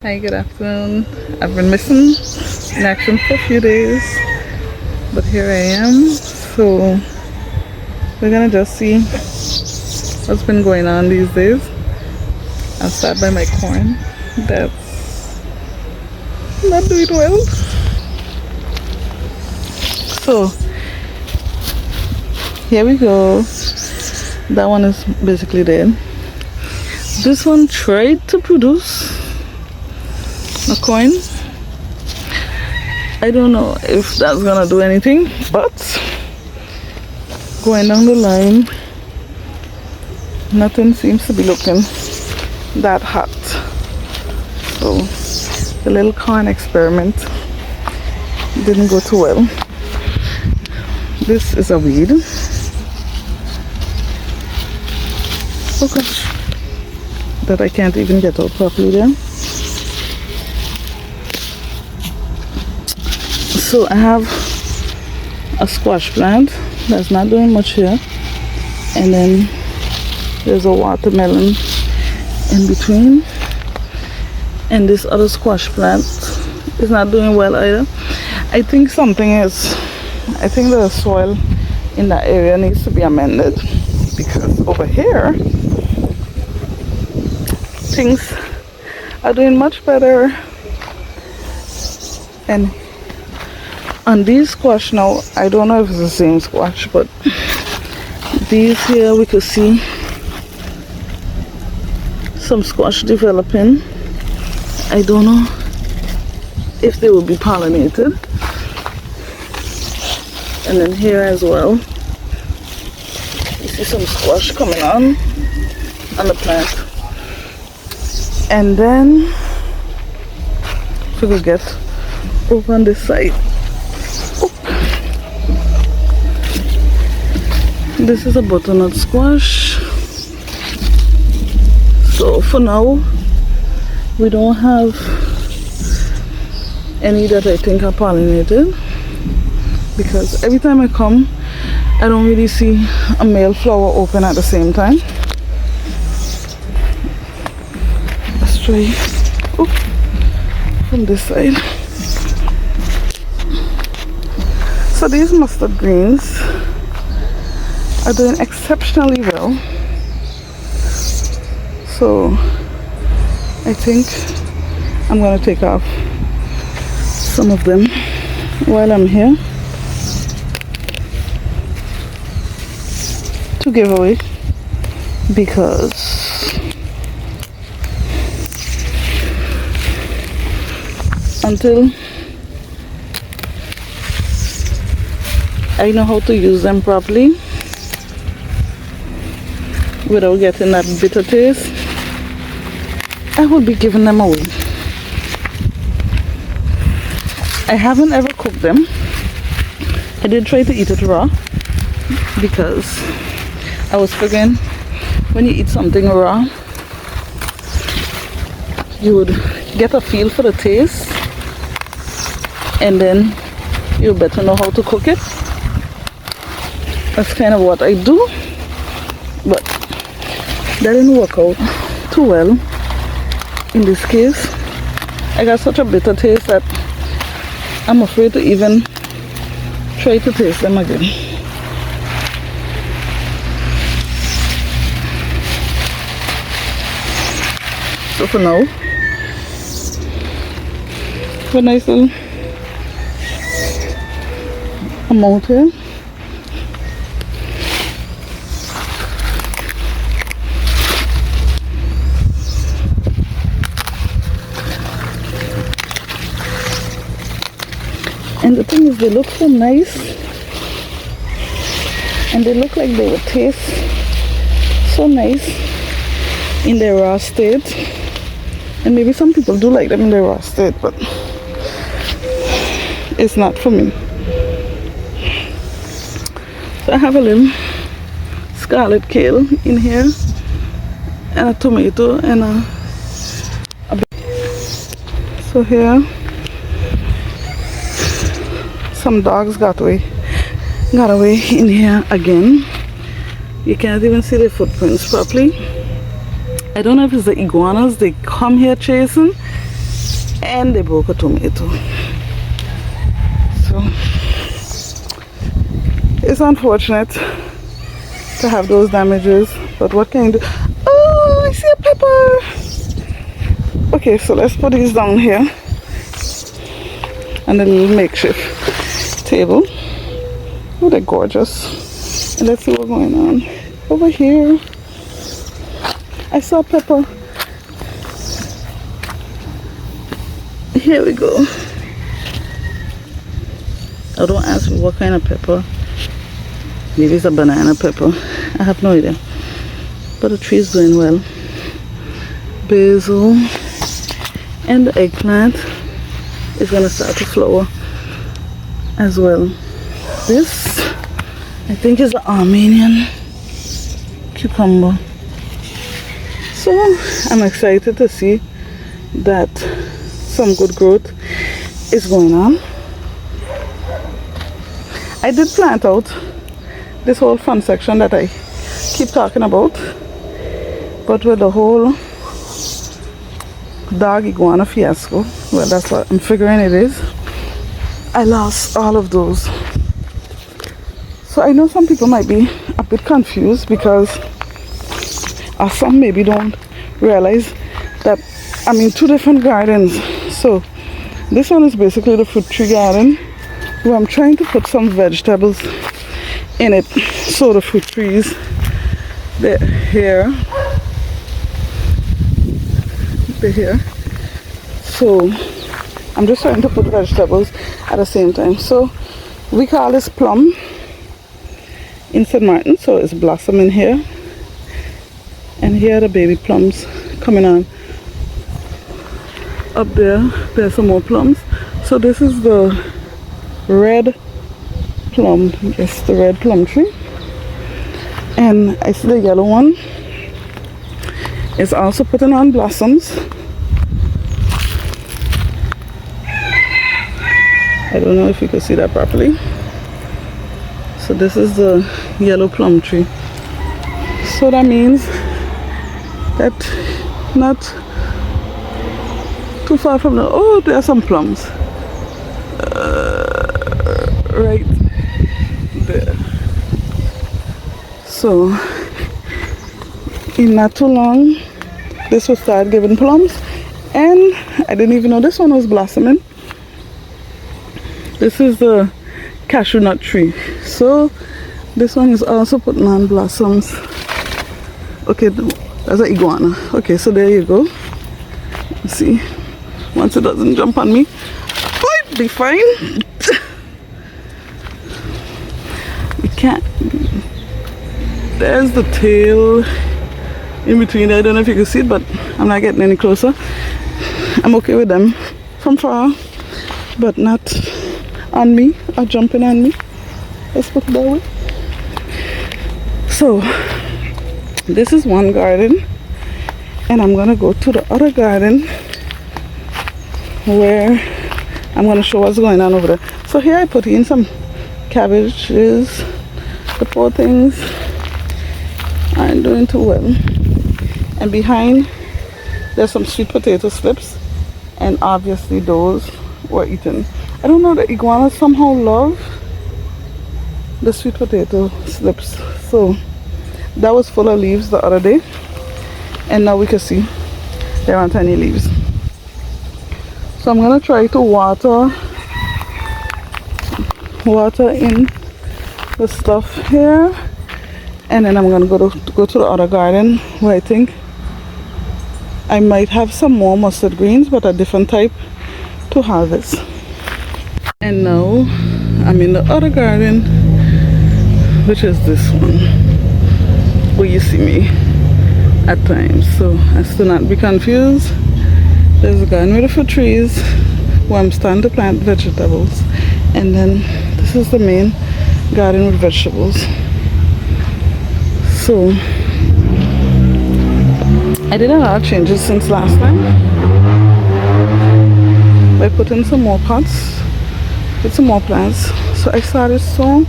Hi, good afternoon. I've been missing in action for a few days, but here I am. So we're gonna just see what's been going on these days. I'll start by my corn. That's not doing well. So here we go. That one is basically dead. This one tried to produce a coin. I don't know if that's gonna do anything, but going down the line, nothing seems to be looking that hot. So the little corn experiment didn't go too well. This is a weed. Oh gosh, that I can't even get out properly there. So I have a squash plant that's not doing much here, and then there's a watermelon in between, and this other squash plant is not doing well either. I think the soil in that area needs to be amended, because over here things are doing much better. And on these squash now, I don't know if it's the same squash, but these here we could see some squash developing. I don't know if they will be pollinated. And then here as well, you see some squash coming on the plant. And then if we could get over on this side. This is a butternut squash. So for now, we don't have any that I think are pollinated, because every time I come, I don't really see a male flower open at the same time. Let's try from this side. So these mustard greens are doing exceptionally well. So I think I'm going to take off some of them while I'm here to give away, because until I know how to use them properly without getting that bitter taste, I will be giving them away. I haven't ever cooked them. I did try to eat it raw, because I was figuring when you eat something raw, you would get a feel for the taste, and then you better know how to cook it. That's kind of what I do, but that didn't work out too well in this case. I got such a bitter taste that I'm afraid to even try to taste them again. So for now, have a nice little amount here. And the thing is, they look so nice, and they look like they would taste so nice in their raw state. And maybe some people do like them in their raw state, but it's not for me. So I have a little scarlet kale in here, and a tomato, and a so here some dogs got away in here again. You can't even see the footprints properly. I don't know if it's the iguanas they come here chasing, and they broke a tomato. So it's unfortunate to have those damages, but what can you do? Oh, I see a pepper. Okay, so let's put these down here on the little makeshift table. Oh, they're gorgeous. And let's see what's going on over here. I saw pepper. Here we go. Oh, don't ask me what kind of pepper. Maybe it's a banana pepper. I have no idea. But the tree is doing well. Basil and the eggplant is going to start to flower as well. This, I think, is the Armenian cucumber. So I'm excited to see that some good growth is going on. I did plant out this whole front section that I keep talking about, but with the whole dog iguana fiasco, well, that's what I'm figuring it is, I lost all of those. So I know some people might be a bit confused because some maybe don't realize that I'm in two different gardens. So this one is basically the fruit tree garden where I'm trying to put some vegetables in it. So the fruit trees, they're here. They're here. So I'm just trying to put vegetables at the same time. So we call this plum in St. Martin. So it's blossoming here. And here are the baby plums coming on. Up there's some more plums. So this is the red plum. Yes, the red plum tree. And I see the yellow one is also putting on blossoms. I don't know if you can see that properly. So this is the yellow plum tree. So that means that not too far from the, oh, there are some plums right there. So in not too long this will start giving plums, and I didn't even know this one was blossoming. This is the cashew nut tree, so this one is also putting on blossoms. Okay, that's an iguana. Okay, so there you go. Let's see, once it doesn't jump on me, I'll be fine. You can't. There's the tail in between there. I don't know if you can see it, but I'm not getting any closer. I'm okay with them from far, but not on me or jumping on me. Let's put it that way. So this is one garden, and I'm gonna go to the other garden where I'm gonna show what's going on over there. So here I put in some cabbages. The poor things aren't doing too well. And behind there's some sweet potato slips, and obviously those were eaten. I don't know, the iguanas somehow love the sweet potato slips. So that was full of leaves the other day, and now we can see there aren't any leaves. So I'm gonna try to water in the stuff here, and then I'm gonna go to the other garden where I think I might have some more mustard greens, but a different type to harvest. And now I'm in the other garden, which is this one where you see me at times. So as to not be confused, there's a garden with the fruit trees where I'm starting to plant vegetables, and then this is the main garden with vegetables. So I did a lot of changes since last time by putting some more pots with some more plants. So I started so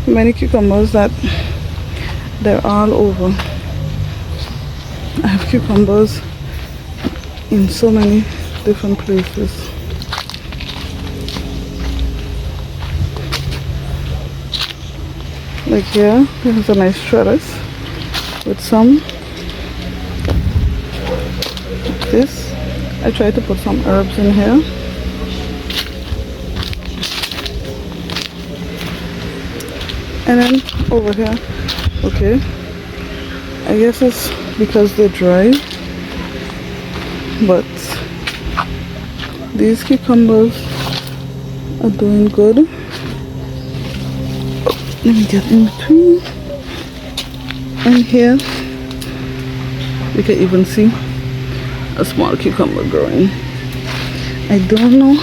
many cucumbers that they're all over. I have cucumbers in so many different places. Like here, there's a nice trellis with some this. I tried to put some herbs in here. And then over here, okay, I guess it's because they're dry, but these cucumbers are doing good. Let me get in between. And here you can even see a small cucumber growing. I don't know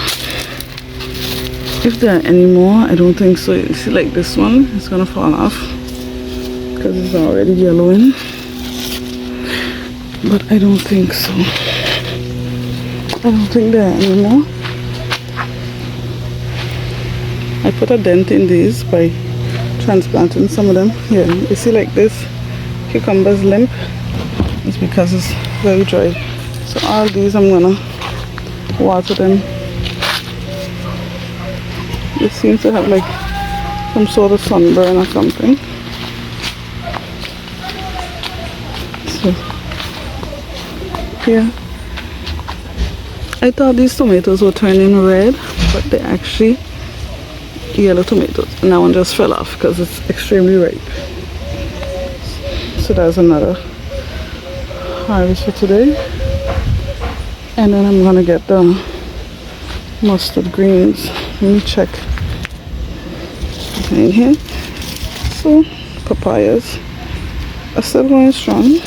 if there are any more. I don't think so. You see, like this one, it's gonna fall off because it's already yellowing, but I don't think so. I don't think there are any more. I put a dent in these by transplanting some of them. Here, you see, like this cucumber's limp. It's because it's very dry. So all these I'm gonna water them. It seems to have like some sort of sunburn or something. So here, I thought these tomatoes were turning red, but they're actually yellow tomatoes. And that one just fell off because it's extremely ripe. So that's another harvest for today. And then I'm gonna get the mustard greens. Let me check in here. So papayas are still going strong.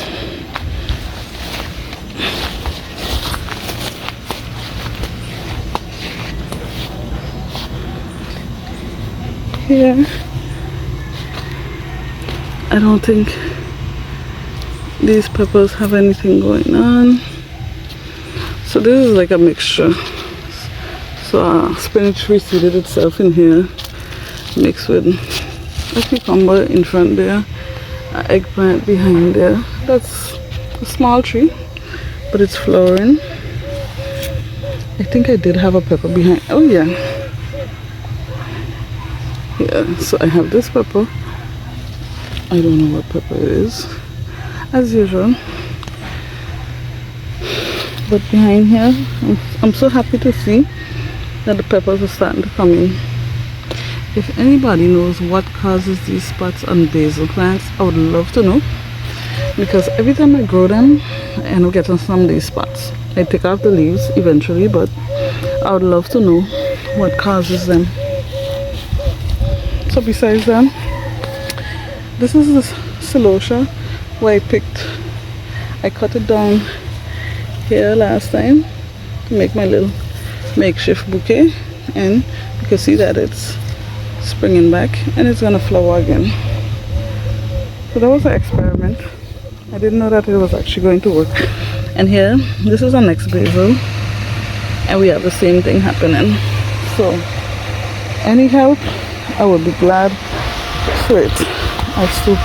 Here, I don't think these peppers have anything going on. So this is like a mixture. So spinach reseeded itself in here, mixed with a cucumber in front there, an eggplant behind there. That's a small tree, but it's flowering. I think I did have a pepper behind. Oh yeah. Yeah, so I have this pepper. I don't know what pepper it is, as usual. But behind here, I'm so happy to see that the peppers are starting to come in. If anybody knows what causes these spots on basil plants, I would love to know, because every time I grow them, I end up getting some of these spots. I take off the leaves eventually, but I would love to know what causes them. So besides that, this is the celosia where I cut it down here last time to make my little makeshift bouquet, and you can see that it's springing back and it's gonna flower again. So that was an experiment. I didn't know that it was actually going to work. And here, this is our next basil, and we have the same thing happening. So any help, I would be glad for it as to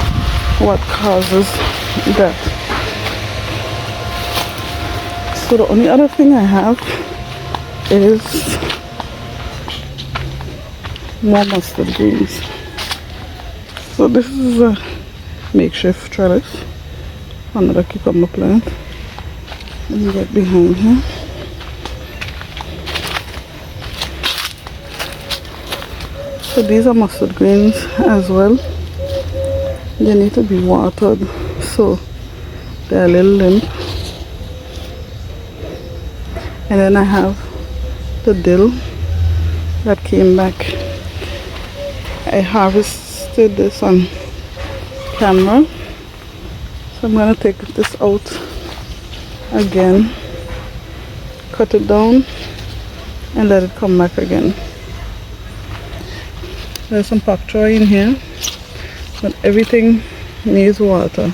what causes that. So the only other thing I have is more mustard greens. So this is a makeshift trellis, another cucumber plant. Let me get behind here. So these are mustard greens as well. They need to be watered, so they're a little limp. And then I have the dill that came back. I harvested this on camera, so I'm gonna take this out again, cut it down and let it come back again. There's some pak choy in here, but everything needs water,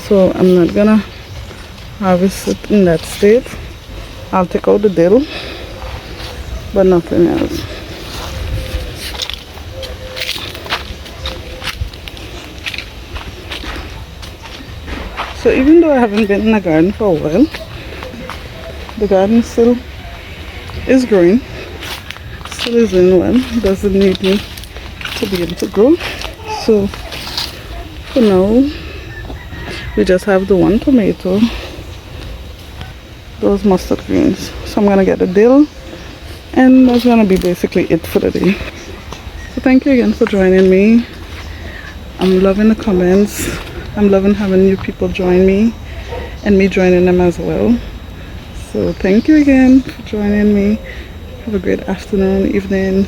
so I'm not gonna harvest it in that state. I'll take out the dill, but nothing else. So even though I haven't been in the garden for a while, the garden is still is growing. Still is doing well. Doesn't need me to be able to grow. So for now, we just have the one tomato, those mustard greens. So I'm gonna get a dill, and that's gonna be basically it for the day. So thank you again for joining me. I'm loving the comments. I'm loving having new people join me and me joining them as well. So thank you again for joining me. Have a great afternoon, evening,